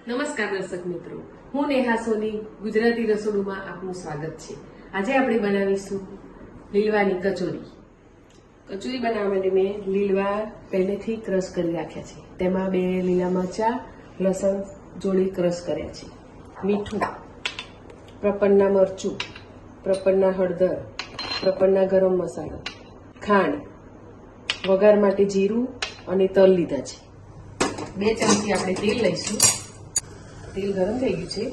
નમસ્કાર દર્શક મિત્રો, હું નેહા સોની ગુજરાતી રસોડુમાં આપનું સ્વાગત છે। આજે આપણે બનાવીશું લીલવાની કચોરી। કચોરી બનાવવા માટે મેં લીલવા પહેલેથી ક્રશ કરી રાખ્યા છે। તેમાં 2 લીલા મરચાં, લસણ જોડી ક્રશ કર્યા છે, મીઠું, પ્રપન્ના મરચું, પ્રપન્ના હળદર, પ્રપન્ના ગરમ મસાલો, ખાંડ, વઘાર માટે જીરું અને તલ લીધા છે। 2 ચમચી આપણે તેલ લઈશું। તેલ ગરમ થઈ ગયું છે,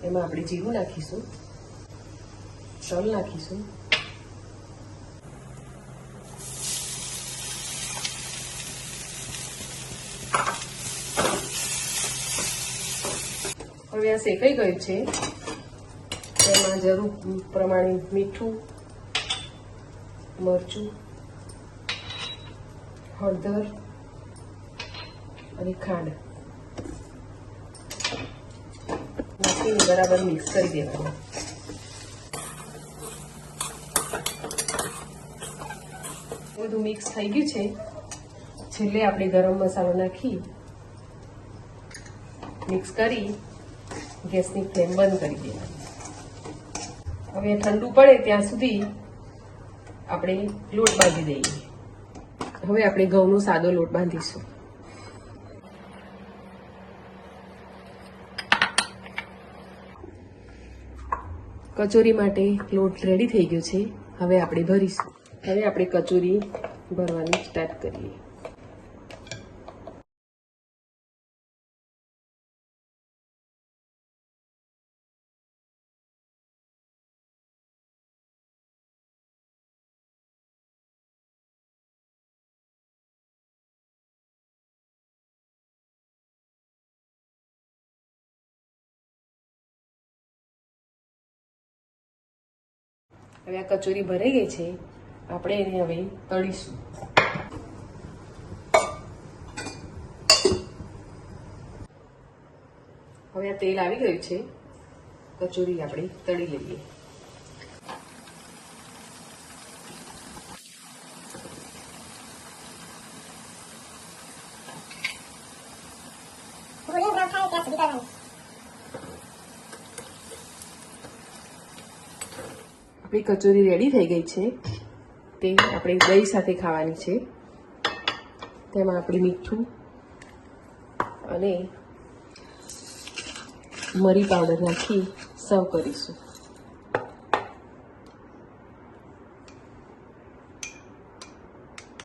એમાં આપણે જીરું નાખીશું, તલ નાખીશું, હવે આ શેકાઈ ગયું છે, તેમાં જરૂર પ્રમાણે મીઠું, મરચું, હળદર અને ખાંડ નાખીને બરાબર મિક્સ કરી દેવાનું। બધું મિક્સ થઈ ગયું છે, છેલ્લે આપણે ગરમ મસાલો નાખી મિક્સ કરી ગેસની ફ્લેમ બંધ કરી દેવાની। હવે ઠંડુ પડે ત્યાં સુધી આપણે લોટ બાંધી દઈએ। હવે આપણે ઘઉંનો સાદો લોટ બાંધીશું। કચોરી માટે લોટ રેડી થઈ ગયો છે, હવે આપણે ભરીશું। હવે આપણે કચોરી ભરવાની સ્ટાર્ટ કરીએ। હવે આ કચોરી ભરાઈ ગઈ છે, આપણે એને હવે તળીશું। હવે આ તેલ આવી ગયું છે, કચોરી આપણે તળી લઈએ। આપણી કચોરી રેડી થઈ ગઈ છે, તે આપણે દહીં સાથે ખાવાની છે। તેમાં આપણે મીઠું અને મરી પાવડર નાખી સર્વ કરીશું।